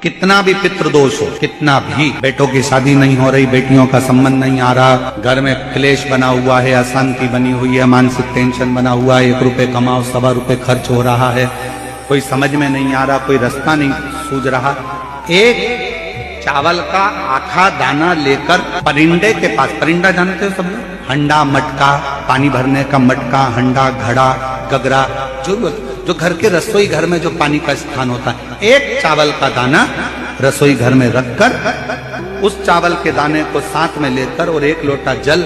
कितना भी पितृदोष हो, कितना भी, बेटों की शादी नहीं हो रही, बेटियों का संबंध नहीं आ रहा, घर में क्लेश बना हुआ है, अशांति बनी हुई है, मानसिक टेंशन बना हुआ है, 1 रुपए कमाओ 1.25 रुपए खर्च हो रहा है, कोई समझ में नहीं आ रहा, कोई रास्ता नहीं सूझ रहा, एक चावल का आखा दाना लेकर परिंदे के पास, परिंदा जानते हो सब लोग, हंडा मटका, पानी भरने का मटका, हंडा घड़ा गगरा, जो घर के रसोई घर में जो पानी का स्थान होता है, एक चावल का दाना रसोई घर में रखकर उस चावल के दाने को साथ में लेकर और 1 लोटा जल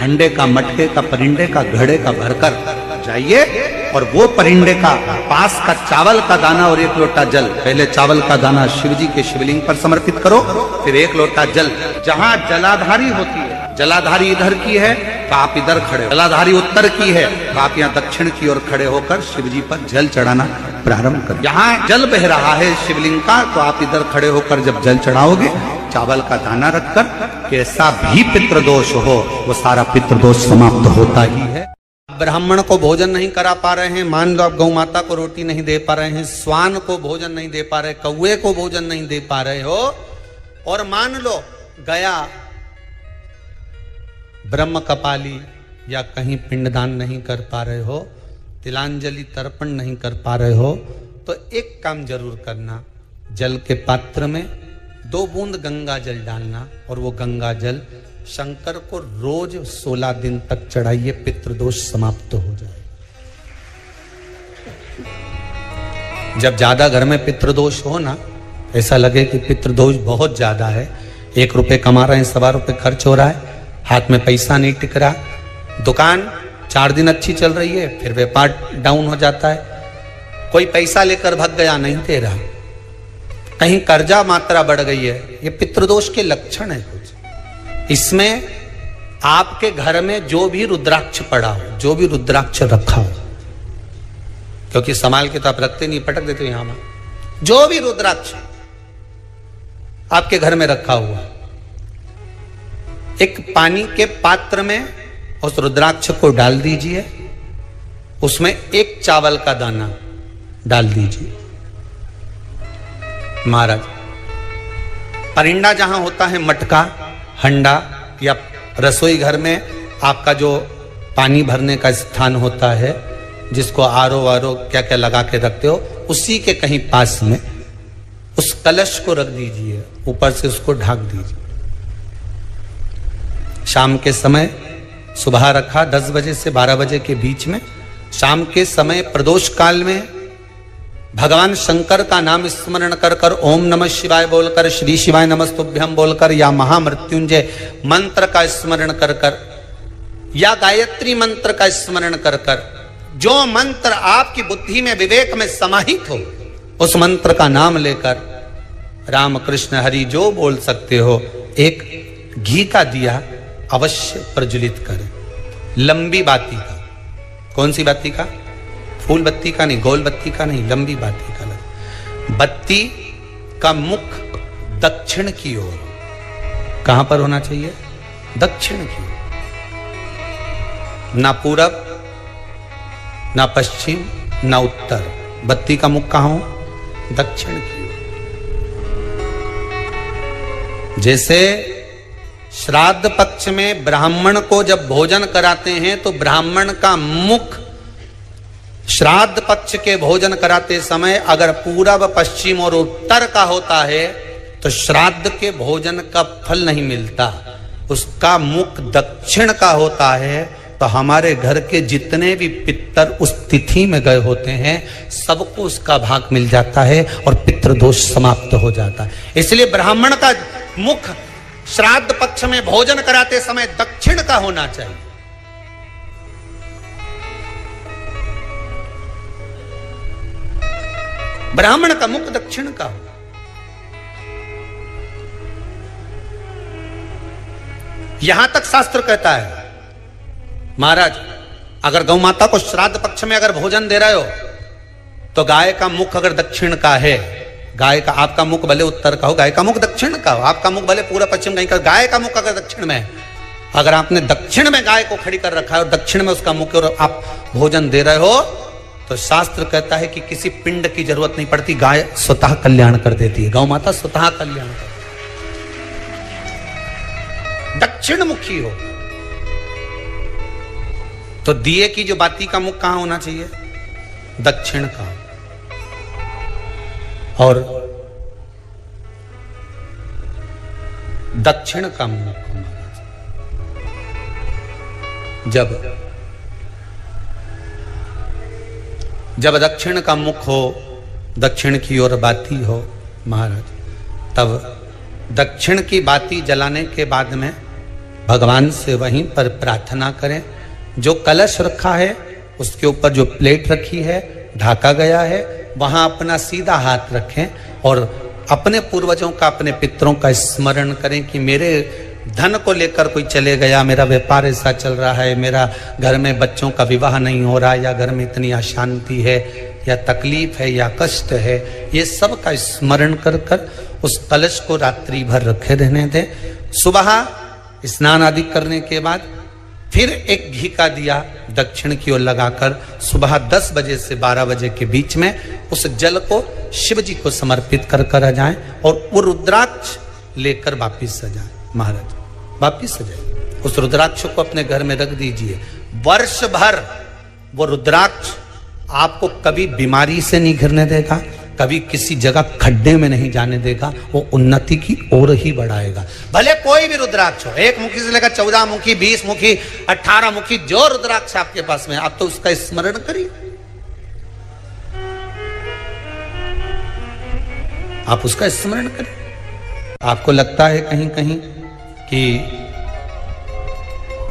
हंडे का, मटके का, परिंदे का, घड़े का भरकर जाइए और वो परिंदे का पास का चावल का दाना और 1 लोटा जल, पहले चावल का दाना शिव जी के शिवलिंग पर समर्पित करो, फिर 1 लोटा जल, जहां जलाधारी होती है, जलाधारी इधर की है तो आप इधर खड़े हो, जलाधारी उत्तर की है तो आप यहाँ दक्षिण की ओर खड़े होकर शिव जी पर जल चढ़ाना प्रारंभ करें। यहाँ जल बह रहा है शिवलिंग का तो आप इधर खड़े होकर जब जल चढ़ाओगे, चावल का दाना रखकर, कैसा भी पितृदोष हो वो सारा पितृदोष समाप्त होता ही है। ब्राह्मण को भोजन नहीं करा पा रहे हैं, मान लो आप गौ माता को रोटी नहीं दे पा रहे हैं, स्वान को भोजन नहीं दे पा रहे, कौवे को भोजन नहीं दे पा रहे हो, और मान लो गया ब्रह्म कपाली या कहीं पिंडदान नहीं कर पा रहे हो, तिलांजलि तर्पण नहीं कर पा रहे हो, तो एक काम जरूर करना, जल के पात्र में 2 बूंद गंगा जल डालना और वो गंगा जल शंकर को रोज 16 दिन तक चढ़ाइए, पितृदोष समाप्त हो जाए। जब ज्यादा घर में पितृदोष हो ना, ऐसा लगे कि पितृदोष बहुत ज्यादा है, 1 रुपए कमा रहे हैं 1.25 रुपए खर्च हो रहा है, हाथ में पैसा नहीं टिक रहा, दुकान 4 दिन अच्छी चल रही है, फिर व्यापार डाउन हो जाता है, कोई पैसा लेकर भाग गया नहीं दे रहा, कहीं कर्जा मात्रा बढ़ गई है, ये पितृदोष के लक्षण है कुछ। इसमें आपके घर में जो भी रुद्राक्ष पड़ा हो, जो भी रुद्राक्ष रखा हो, क्योंकि संभाल के तो आप रखते नहीं, पटक देते हो यहां में, जो भी रुद्राक्ष आपके घर में रखा हुआ, एक पानी के पात्र में उस रुद्राक्ष को डाल दीजिए, उसमें 1 चावल का दाना डाल दीजिए। महाराज, परिंदा जहां होता है, मटका, हंडा या रसोई घर में आपका जो पानी भरने का स्थान होता है, जिसको आरो क्या क्या लगा के रखते हो, उसी के कहीं पास में उस कलश को रख दीजिए, ऊपर से उसको ढक दीजिए। शाम के समय, सुबह रखा 10 बजे से 12 बजे के बीच में, शाम के समय प्रदोष काल में भगवान शंकर का नाम स्मरण कर कर, ओम नमः शिवाय बोलकर, श्री शिवाय नमस्तुभ्यम बोलकर, या महामृत्युंजय मंत्र का स्मरण कर कर, या गायत्री मंत्र का स्मरण कर कर, जो मंत्र आपकी बुद्धि में, विवेक में समाहित हो, उस मंत्र का नाम लेकर राम कृष्ण हरि जो बोल सकते हो, एक घी का दिया अवश्य प्रज्वलित करें, लंबी बाती का। कौन सी बाती का? फूल बत्ती का नहीं, गोल बत्ती का नहीं, लंबी बाती का। बत्ती का मुख दक्षिण की ओर, कहां पर होना चाहिए? दक्षिण की ओर, ना पूरब, ना पश्चिम, ना उत्तर। बत्ती का मुख कहां हो? दक्षिण की ओर। जैसे श्राद्ध पक्ष में ब्राह्मण को जब भोजन कराते हैं तो ब्राह्मण का मुख श्राद्ध पक्ष के भोजन कराते समय अगर पूरब, पश्चिम और उत्तर का होता है तो श्राद्ध के भोजन का फल नहीं मिलता। उसका मुख दक्षिण का होता है तो हमारे घर के जितने भी पितर उस तिथि में गए होते हैं सबको उसका भाग मिल जाता है और पितृदोष समाप्त हो जाता है। इसलिए ब्राह्मण का मुख श्राद्ध पक्ष में भोजन कराते समय दक्षिण का होना चाहिए। ब्राह्मण का मुख दक्षिण का हो। यहां तक शास्त्र कहता है महाराज, अगर गौ माता को श्राद्ध पक्ष में अगर भोजन दे रहे हो तो गाय का मुख अगर दक्षिण का है, गाय का, आपका मुख भले उत्तर का हो, गाय का मुख दक्षिण का हो, आपका मुख भले पूरा पश्चिम कहीं का, गाय का मुख अगर दक्षिण में है, अगर आपने दक्षिण में गाय को खड़ी कर रखा है और दक्षिण में उसका मुख और आप भोजन दे रहे हो तो शास्त्र कहता है कि किसी पिंड की जरूरत नहीं पड़ती, गाय स्वतः कल्याण कर देती है, गौ माता स्वतः कल्याण कर। दक्षिण मुखी हो तो दिए की जो बाती का मुख कहां होना चाहिए? दक्षिण का। और दक्षिण का मुख होना चाहिए। जब दक्षिण का मुख हो, दक्षिण की ओर बाती हो महाराज, तब दक्षिण की बाती जलाने के बाद में भगवान से वहीं पर प्रार्थना करें। जो कलश रखा है उसके ऊपर जो प्लेट रखी है, ढाका गया है, वहां अपना सीधा हाथ रखें और अपने पूर्वजों का, अपने पितरों का स्मरण करें कि मेरे धन को लेकर कोई चले गया, मेरा व्यापार ऐसा चल रहा है, मेरा घर में बच्चों का विवाह नहीं हो रहा, या घर में इतनी अशांति है, या तकलीफ है, या कष्ट है, ये सब का स्मरण कर कर उस कलश को रात्रि भर रखे रहने दें। सुबह स्नान आदि करने के बाद फिर एक घी का दिया दक्षिण की ओर लगाकर सुबह 10 बजे से 12 बजे के बीच में उस जल को शिव जी को समर्पित कर कर आ जाएं और वो रुद्राक्ष लेकर वापिस आ जाएं। महाराज वापिस आ जाए, उस रुद्राक्ष को अपने घर में रख दीजिए। वर्ष भर वो रुद्राक्ष आपको कभी बीमारी से नहीं घिरने देगा, कभी किसी जगह खड्डे में नहीं जाने देगा, वो उन्नति की ओर ही बढ़ाएगा। भले कोई भी रुद्राक्ष हो, 1 मुखी से लेकर 14 मुखी, 20 मुखी, 18 मुखी, जो रुद्राक्ष आपके पास में, आप तो उसका स्मरण करिए, आप उसका स्मरण करिए। आपको लगता है कहीं कहीं कि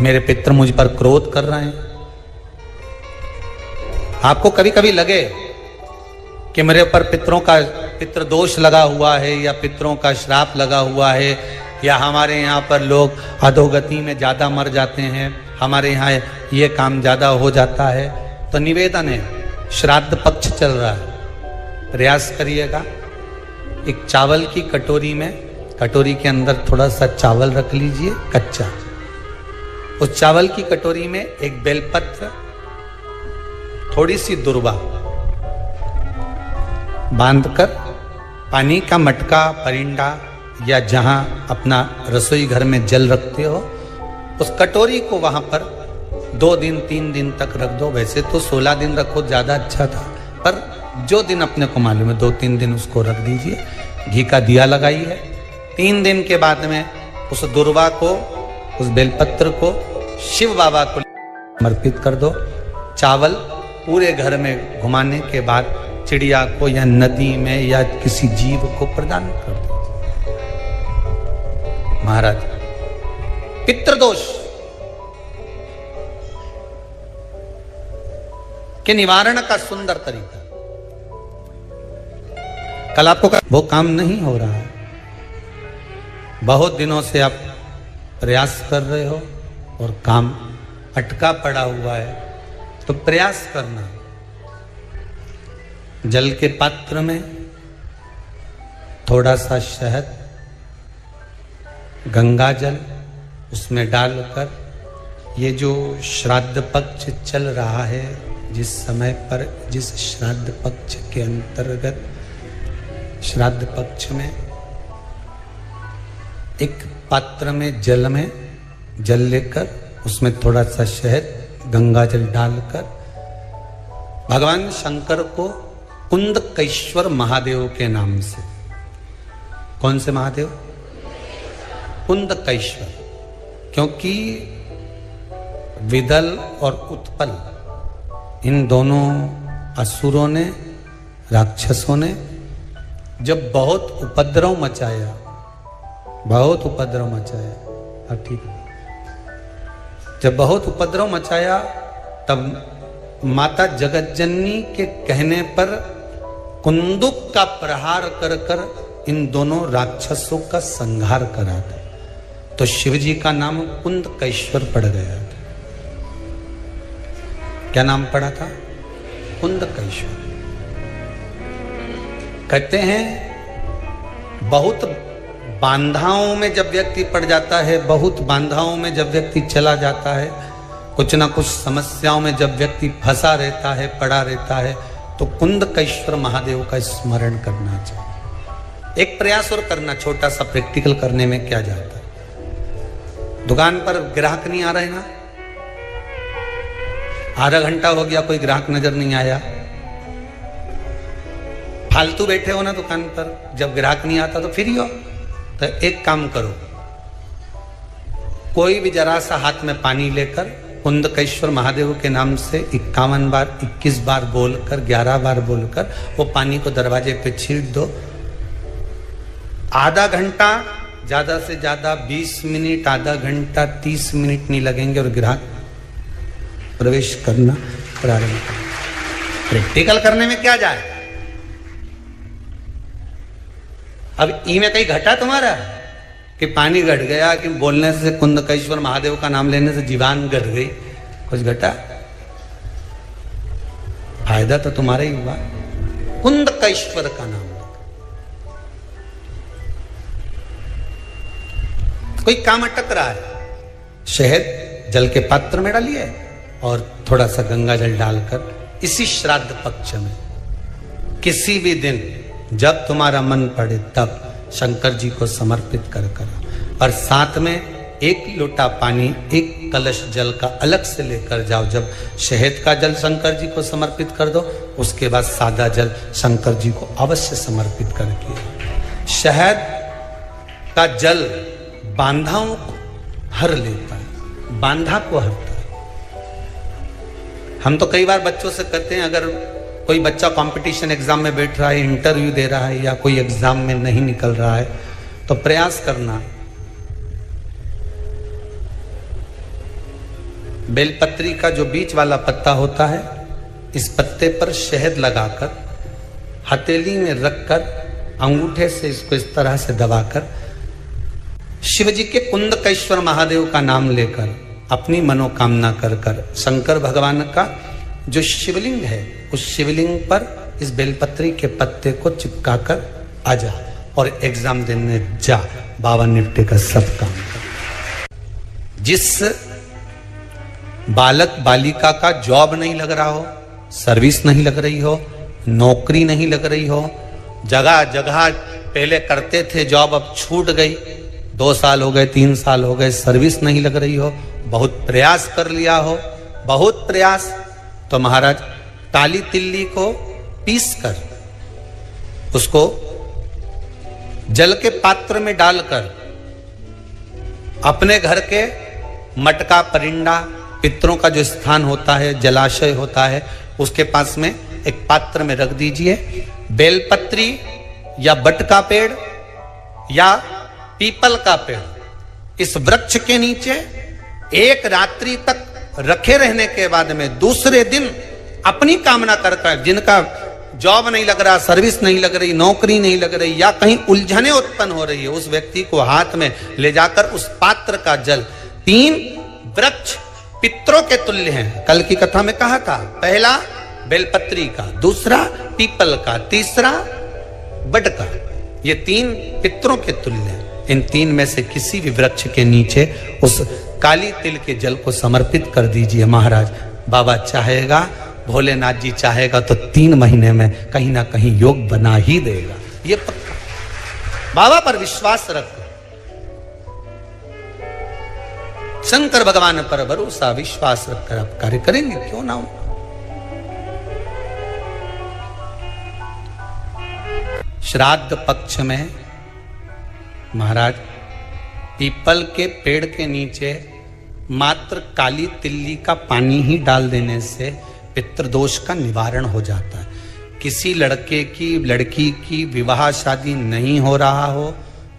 मेरे पितर मुझ पर क्रोध कर रहे हैं, आपको कभी कभी लगे कि मेरे ऊपर पितृ दोष लगा हुआ है, या पितरों का श्राप लगा हुआ है, या हमारे यहाँ पर लोग अधोगति में ज्यादा मर जाते हैं, हमारे यहाँ ये काम ज्यादा हो जाता है, तो निवेदन है, श्राद्ध पक्ष चल रहा है, प्रयास करिएगा। एक चावल की कटोरी में, कटोरी के अंदर थोड़ा सा चावल रख लीजिए कच्चा, उस चावल की कटोरी में एक बेलपत्र, थोड़ी सी दुर्वा बांधकर पानी का मटका, परिंडा या जहां अपना रसोई घर में जल रखते हो, उस कटोरी को वहां पर 2 दिन 3 दिन तक रख दो। वैसे तो 16 दिन रखो ज्यादा अच्छा था, पर जो दिन अपने को मालूम है 2-3 दिन उसको रख दीजिए। घी का दिया लगाइए। 3 दिन के बाद में उस दुर्वा को, उस बेलपत्र को शिव बाबा को समर्पित कर दो। चावल पूरे घर में घुमाने के बाद चिड़िया को या नदी में या किसी जीव को प्रदान कर दो। महाराज पितृदोष के निवारण का सुंदर तरीका। कल आपको वो काम नहीं हो रहा है, बहुत दिनों से आप प्रयास कर रहे हो और काम अटका पड़ा हुआ है, तो प्रयास करना। जल के पात्र में थोड़ा सा शहद, गंगा जल उसमें डालकर, ये जो श्राद्ध पक्ष चल रहा है, जिस समय पर, जिस श्राद्ध पक्ष के अंतर्गत, श्राद्ध पक्ष में एक पात्र में जल लेकर उसमें थोड़ा सा शहद, गंगा जल डालकर भगवान शंकर को कुंदकेश्वर महादेव के नाम से, कौन से महादेव? कुंदकेश्वर, क्योंकि विदल और उत्पल इन दोनों असुरों ने, राक्षसों ने जब बहुत उपद्रव मचाया, बहुत उपद्रव मचाया, अब ठीक है, जब बहुत उपद्रव मचाया तब माता जगतजननी के कहने पर कुंदुक का प्रहार कर कर इन दोनों राक्षसों का संहार करा था। तो शिवजी का नाम कुंदकेश्वर पड़ गया था। क्या नाम पड़ा था? कुंदकेश्वर। कहते हैं बहुत बांधाओं में जब व्यक्ति पड़ जाता है, बहुत बांधाओं में जब व्यक्ति चला जाता है, कुछ ना कुछ समस्याओं में जब व्यक्ति फंसा रहता है, पड़ा रहता है, तो कुंदकेश्वर महादेव का स्मरण करना चाहिए। एक प्रयास और करना, छोटा सा प्रैक्टिकल करने में क्या जाता है। दुकान पर ग्राहक नहीं आ रहे ना, आधा घंटा हो गया कोई ग्राहक नजर नहीं आया, फालतू बैठे हो ना दुकान पर, जब ग्राहक नहीं आता तो फ्री हो, तो एक काम करो, कोई भी जरा सा हाथ में पानी लेकर कुंदकेश्वर महादेव के नाम से 51 बार 21 बार बोलकर 11 बार बोलकर वो पानी को दरवाजे पे छीट दो। आधा घंटा, ज्यादा से ज्यादा 20 मिनट, आधा घंटा 30 मिनट नहीं लगेंगे और ग्राहक प्रवेश करना प्रारंभ करें। प्रैक्टिकल करने में क्या जाए। अब ई में कहीं घटा तुम्हारा कि पानी घट गया, कि बोलने से कुंदकेश्वर महादेव का नाम लेने से जीवान घट गई, कुछ घटा? फायदा तो तुम्हारा ही हुआ। कुंदकेश्वर का नाम, कोई काम अटक रहा है, शहद जल के पात्र में डालिए और थोड़ा सा गंगा जल डालकर इसी श्राद्ध पक्ष में किसी भी दिन जब तुम्हारा मन पड़े तब शंकर जी को समर्पित कर और साथ में एक लोटा पानी, एक कलश जल का अलग से लेकर जाओ। जब शहद का जल शंकर जी को समर्पित कर दो, उसके बाद सादा जल शंकर जी को अवश्य समर्पित करके। शहद का जल बांधाओं को हर लेता है, बांधा को हरता है। हम तो कई बार बच्चों से कहते हैं, अगर कोई बच्चा कंपटीशन एग्जाम में बैठ रहा है, इंटरव्यू दे रहा है या कोई एग्जाम में नहीं निकल रहा है, तो प्रयास करना बेलपत्री का जो बीच वाला पत्ता होता है, इस पत्ते पर शहद लगाकर हथेली में रखकर अंगूठे से इसको इस तरह से दबाकर शिव जी के कुंदकेश्वर महादेव का नाम लेकर अपनी मनोकामना कर शंकर भगवान का जो शिवलिंग है उस शिवलिंग पर इस बेलपत्री के पत्ते को चिपकाकर आ जा और एग्जाम देने जा। बाबा निपटे का सब काम कर। जिस बालक बालिका का जॉब नहीं लग रहा हो, सर्विस नहीं लग रही हो, नौकरी नहीं लग रही हो, जगह जगह पहले करते थे जॉब अब छूट गई, 2 साल हो गए, 3 साल हो गए, सर्विस नहीं लग रही हो, बहुत प्रयास कर लिया हो, बहुत प्रयास, तो महाराज काली तिल्ली को पीस कर उसको जल के पात्र में डालकर अपने घर के मटका, परिंदा, पितरों का जो स्थान होता है, जलाशय होता है, उसके पास में एक पात्र में रख दीजिए। बेलपत्री या बट का पेड़ या पीपल का पेड़, इस वृक्ष के नीचे एक रात्रि तक रखे रहने के बाद में दूसरे दिन अपनी कामना कर, जिनका जॉब नहीं लग रहा, सर्विस नहीं लग रही, नौकरी नहीं लग रही या कहीं उलझने उत्पन्न हो रही है, उस व्यक्ति को हाथ में ले जाकर उस पात्र का जल, 3 वृक्ष पितरों के तुल्य हैं। कल की कथा में कहा था, पहला बेलपत्री का, दूसरा पीपल का, तीसरा बड का, ये 3 पितरों के तुल्य हैं। इन 3 में से किसी भी वृक्ष के नीचे उस काली तिल के जल को समर्पित कर दीजिए। महाराज बाबा चाहेगा, भोलेनाथ जी चाहेगा तो 3 महीने में कहीं ना कहीं योग बना ही देगा, ये पक्का। बाबा पर विश्वास रख, शंकर भगवान पर भरोसा विश्वास रखकर आप कार्य करेंगे, क्यों ना हो। श्राद्ध पक्ष में महाराज पीपल के पेड़ के नीचे मात्र काली तिल्ली का पानी ही डाल देने से पितृदोष का निवारण हो जाता है। किसी लड़के की, लड़की की विवाह शादी नहीं हो रहा हो,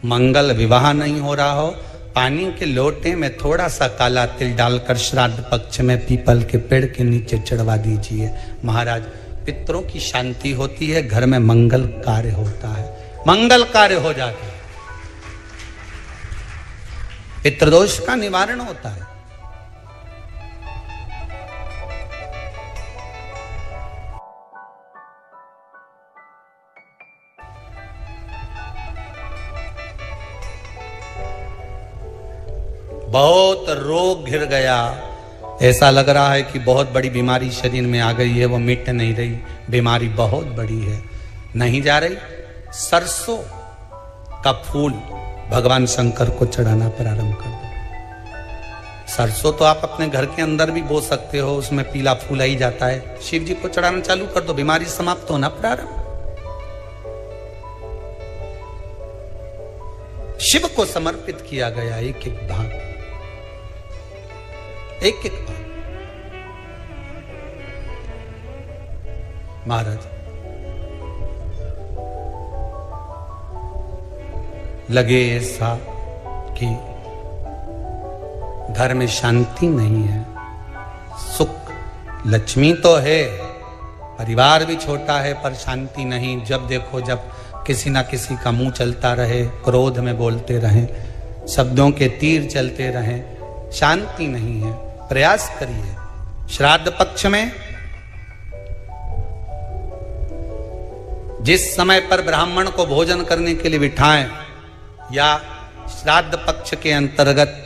मंगल विवाह नहीं हो रहा हो, पानी के लोटे में थोड़ा सा काला तिल डालकर श्राद्ध पक्ष में पीपल के पेड़ के नीचे चढ़वा दीजिए। महाराज पितरों की शांति होती है, घर में मंगल कार्य होता है, मंगल कार्य हो जाता है, पितृदोष का निवारण होता है। बहुत रोग घिर गया, ऐसा लग रहा है कि बहुत बड़ी बीमारी शरीर में आ गई है, वो मिट नहीं रही। बीमारी बहुत बड़ी है, नहीं जा रही। सरसों का फूल भगवान शंकर को चढ़ाना प्रारंभ कर दो। सरसों तो आप अपने घर के अंदर भी बो सकते हो, उसमें पीला फूल आ ही जाता है। शिव जी को चढ़ाना चालू कर दो, बीमारी समाप्त होना प्रारंभ। शिव को समर्पित किया गया एक एक भाग, एक एक भाग। महाराज लगे ऐसा कि घर में शांति नहीं है, सुख लक्ष्मी तो है, परिवार भी छोटा है पर शांति नहीं। जब देखो जब किसी ना किसी का मुंह चलता रहे, क्रोध में बोलते रहें, शब्दों के तीर चलते रहें, शांति नहीं है। प्रयास करिए श्राद्ध पक्ष में जिस समय पर ब्राह्मण को भोजन करने के लिए बिठाएं, या श्राद्ध पक्ष के अंतर्गत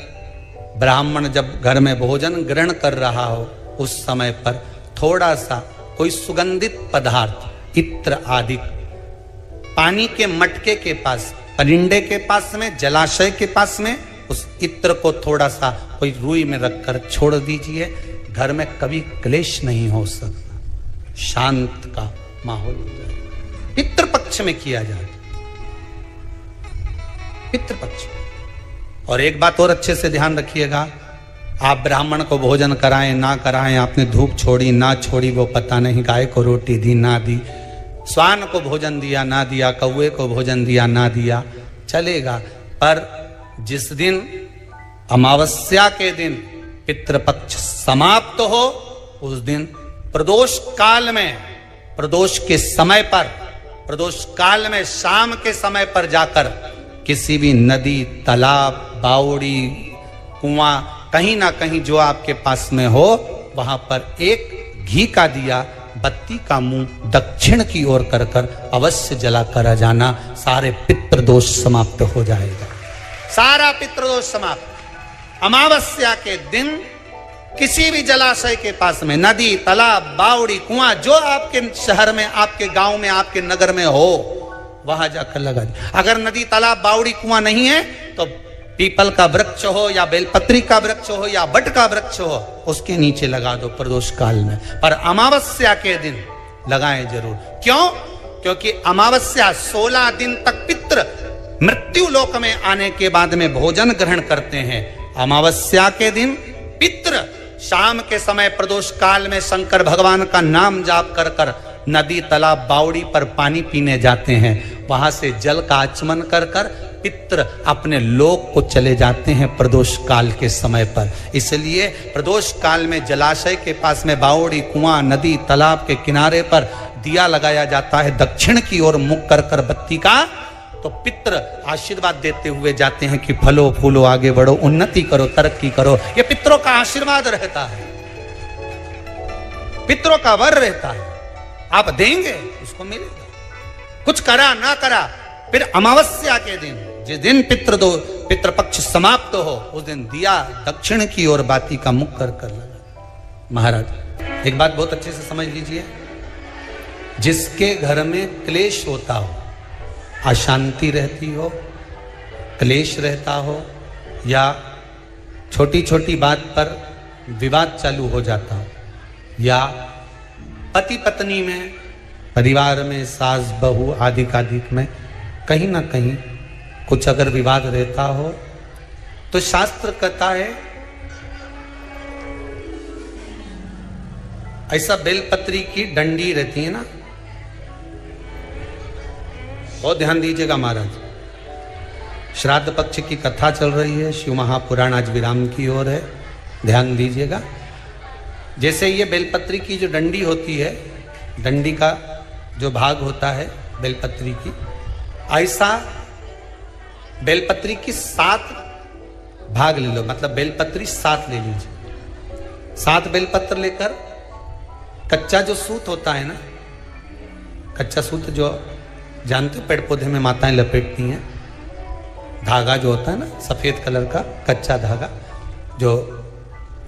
ब्राह्मण जब घर में भोजन ग्रहण कर रहा हो, उस समय पर थोड़ा सा कोई सुगंधित पदार्थ, इत्र आदि, पानी के मटके के पास, परिंडे के पास में, जलाशय के पास में, उस इत्र को थोड़ा सा कोई रुई में रखकर छोड़ दीजिए। घर में कभी क्लेश नहीं हो सकता, शांत का माहौल हो जाए। पितृपक्ष में किया जाए, पितृपक्ष। और एक बात और अच्छे से ध्यान रखिएगा, आप ब्राह्मण को भोजन कराएं ना कराएं, आपने धूप छोड़ी ना छोड़ी वो पता नहीं, गाय को रोटी दी ना दी, स्वान को भोजन दिया ना दिया, कौवे को भोजन दिया ना दिया, चलेगा। पर जिस दिन अमावस्या के दिन पितृपक्ष समाप्त हो, उस दिन प्रदोष काल में, प्रदोष के समय पर, प्रदोष काल में शाम के समय पर जाकर किसी भी नदी, तालाब, बावड़ी, कुआं, कहीं ना कहीं जो आपके पास में हो, वहां पर एक घी का दिया, बत्ती का मुंह दक्षिण की ओर कर कर अवश्य जला कर जाना। सारे पितृदोष समाप्त हो जाएगा, सारा पितृदोष समाप्त। अमावस्या के दिन किसी भी जलाशय के पास में, नदी, तालाब, बावड़ी, कुआं, जो आपके शहर में, आपके गांव में, आपके नगर में हो, वहां जाकर लगा दी। अगर नदी, तालाब, बावड़ी, कुआं नहीं है तो पीपल का वृक्ष हो या बेलपत्री का वृक्ष हो या बट का वृक्ष हो, उसके नीचे लगा दो प्रदोष काल में। पर अमावस्या के दिन लगाएं जरूर। क्यों? क्योंकि अमावस्या 16 दिन तक पितृ मृत्यु लोक में आने के बाद में भोजन ग्रहण करते हैं। अमावस्या के दिन पितृ शाम के समय प्रदोष काल में शंकर भगवान का नाम जाप कर कर नदी, तालाब, बावड़ी पर पानी पीने जाते हैं। वहां से जल का आचमन कर कर पितृ अपने लोक को चले जाते हैं प्रदोष काल के समय पर। इसलिए प्रदोष काल में जलाशय के पास में, बावड़ी, कुआं, नदी, तालाब के किनारे पर दिया लगाया जाता है दक्षिण की ओर मुख कर कर बत्ती का। तो पितृ आशीर्वाद देते हुए जाते हैं कि फलो फूलो, आगे बढ़ो, उन्नति करो, तरक्की करो। ये पितरों का आशीर्वाद रहता है, पितरों का वर रहता है। आप देंगे उसको मिलेगा, कुछ करा ना करा। फिर अमावस्या के दिन, जिस दिन पितृपक्ष समाप्त हो, उस दिन दिया दक्षिण की ओर बाती का मुख कर कर लगा। महाराज एक बात बहुत अच्छे से समझ लीजिए, जिसके घर में क्लेश होता हो, अशांति रहती हो, क्लेश रहता हो, या छोटी छोटी बात पर विवाद चालू हो जाता हो, या पति पत्नी में, परिवार में, सास बहू आदि कादिक में कहीं ना कहीं कुछ अगर विवाद रहता हो, तो शास्त्र कहता है ऐसा बेलपत्री की डंडी रहती है ना, बहुत ध्यान दीजिएगा महाराज। श्राद्ध पक्ष की कथा चल रही है, शिव महापुराण आज विराम की ओर है, ध्यान दीजिएगा। जैसे ये बेलपत्री की जो डंडी होती है, डंडी का जो भाग होता है बेलपत्री की, ऐसा बेलपत्री की 7 भाग ले लो, मतलब बेलपत्री 7 ले लीजिए। 7 बेलपत्र लेकर कच्चा जो सूत होता है ना, कच्चा सूत जो जानते पेड़ पौधे में माताएं लपेटती हैं, धागा जो होता है ना सफेद कलर का कच्चा धागा, जो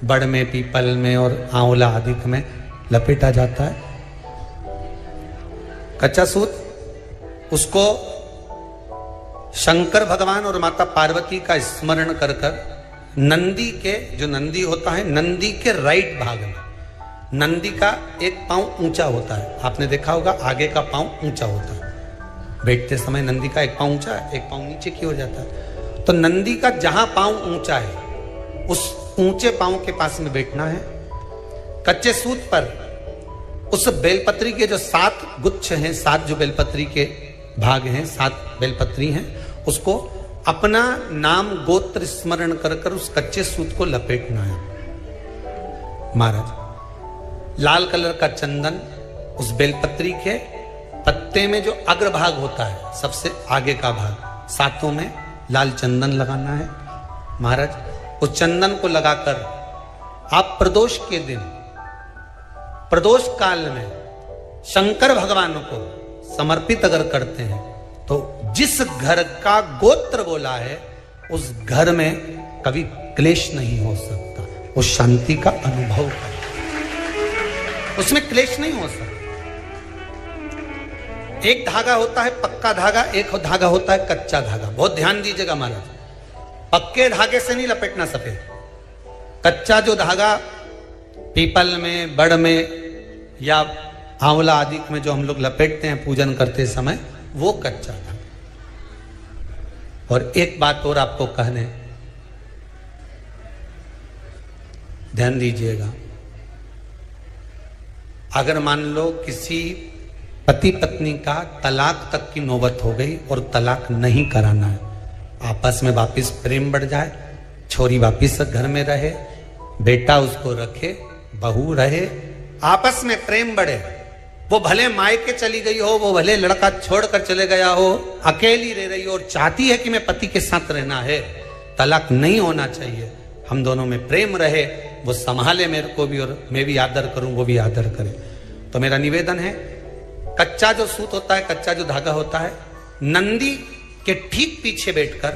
बड़ में, पीपल में और आंवला आदि में लपेटा जाता है। कच्चा सूत उसको शंकर भगवान और माता पार्वती का स्मरण कर कर नंदी के, जो नंदी होता है, नंदी के राइट भाग में, नंदी का एक पांव ऊंचा होता है, आपने देखा होगा आगे का पांव ऊंचा होता है, बैठते समय नंदी का एक पांव ऊंचा है, एक पांव नीचे की हो जाता है। तो नंदी का जहां पांव ऊंचा है उस ऊंचे पांव के पास में बैठना है। कच्चे सूत पर उस बेलपत्री के जो 7 गुच्छ हैं, 7 जो बेलपत्री के भाग हैं, 7 बेलपत्री हैं, उसको अपना नाम गोत्र स्मरण कर कर उस कच्चे सूत को लपेटना है। महाराज लाल कलर का चंदन उस बेलपत्री के पत्ते में जो अग्रभाग होता है, सबसे आगे का भाग, 7 में लाल चंदन लगाना है। महाराज उस चंदन को लगाकर आप प्रदोष के दिन, प्रदोष काल में शंकर भगवान को समर्पित अगर करते हैं तो जिस घर का गोत्र बोला है उस घर में कभी क्लेश नहीं हो सकता, वो शांति का अनुभव करे, उसमें क्लेश नहीं हो सकता। एक धागा होता है पक्का धागा, एक धागा होता है कच्चा धागा। बहुत ध्यान दीजिएगा महाराज, पक्के धागे से नहीं लपेटना सफेद, कच्चा जो धागा पीपल में, बड़ में या आंवला आदि में जो हम लोग लपेटते हैं पूजन करते समय, वो कच्चा धागा। और एक बात और आपको कहने, ध्यान दीजिएगा, अगर मान लो किसी पति पत्नी का तलाक तक की नौबत हो गई और तलाक नहीं कराना है, आपस में वापिस प्रेम बढ़ जाए, छोरी वापिस घर में रहे, बेटा उसको रखे, बहू रहे, आपस में प्रेम बढ़े, वो भले मायके चली गई हो, वो भले लड़का छोड़कर चले गया हो, अकेली रह रही हो और चाहती है कि मैं पति के साथ रहना है, तलाक नहीं होना चाहिए, हम दोनों में प्रेम रहे, वो संभाले मेरे को भी और मैं भी आदर करूं, वो भी आदर करे। तो मेरा निवेदन है, कच्चा जो सूत होता है, कच्चा जो धागा होता है, नंदी के ठीक पीछे बैठकर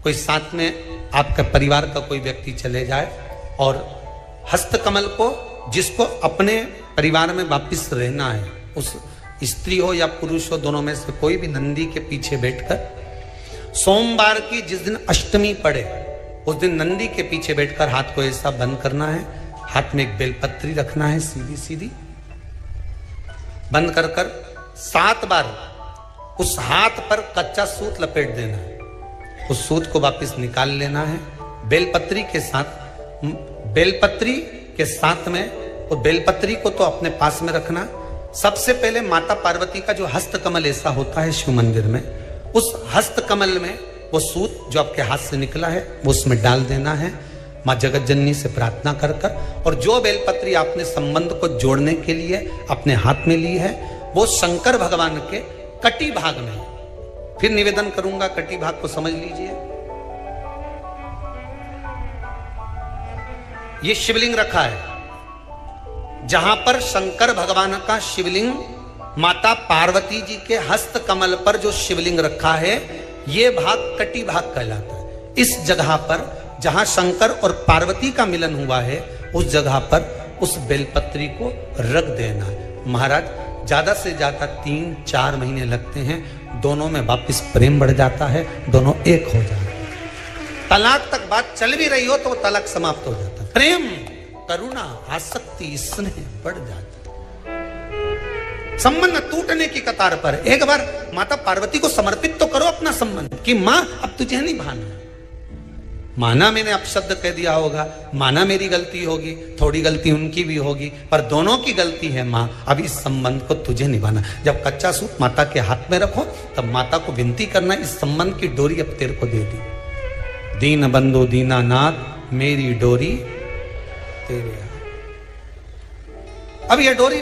कोई साथ में आपका परिवार का कोई व्यक्ति चले जाए और हस्तकमल को, जिसको अपने परिवार में वापिस रहना है, उस स्त्री हो या पुरुष हो, दोनों में से कोई भी नंदी के पीछे बैठकर सोमवार की जिस दिन अष्टमी पड़े उस दिन नंदी के पीछे बैठकर हाथ को ऐसा बंद करना है, हाथ में एक बेलपत्री रखना है, सीधी सीधी बंद कर कर 7 बार उस हाथ पर कच्चा सूत लपेट देना है, उस सूत को वापस निकाल लेना है, बेलपत्री के साथ, बेलपत्री के साथ में, और बेलपत्री को तो अपने पास में रखना। सबसे पहले माता पार्वती का जो हस्तकमल ऐसा होता है शिव मंदिर में, उस हस्तकमल में वो सूत जो आपके हाथ से निकला है वो उसमें डाल देना है, माँ जगत जननी से प्रार्थना कर कर, और जो बेलपत्री आपने संबंध को जोड़ने के लिए अपने हाथ में ली है वो शंकर भगवान के कटी भाग में, फिर निवेदन करूंगा, कटी भाग को समझ लीजिए। ये शिवलिंग रखा है, जहां पर शंकर भगवान का शिवलिंग, माता पार्वती जी के हस्त कमल पर जो शिवलिंग रखा है, ये भाग कटी भाग कहलाता है। इस जगह पर जहां शंकर और पार्वती का मिलन हुआ है, उस जगह पर उस बेलपत्री को रख देना है। महाराज ज्यादा से ज्यादा 3-4 महीने लगते हैं, दोनों में वापिस प्रेम बढ़ जाता है, दोनों एक हो जाते हैं। तलाक तक बात चल भी रही हो तो तलाक समाप्त हो जाता है, प्रेम, करुणा, आसक्ति, स्नेह बढ़ जाता है। संबंध टूटने की कतार पर एक बार माता पार्वती को समर्पित तो करो अपना संबंध कि मां अब तुझे नहीं भाना, माना मैंने अपशब्द कह दिया होगा, माना मेरी गलती होगी, थोड़ी गलती उनकी भी होगी, पर दोनों की गलती है मां, अब इस संबंध को तुझे निभाना। जब कच्चा सूत माता के हाथ में रखो तब माता को विनती करना, इस संबंध की डोरी अब तेरे को दे दी, दीन बंधु दीनानाथ मेरी डोरी तेरे। अब यह डोरी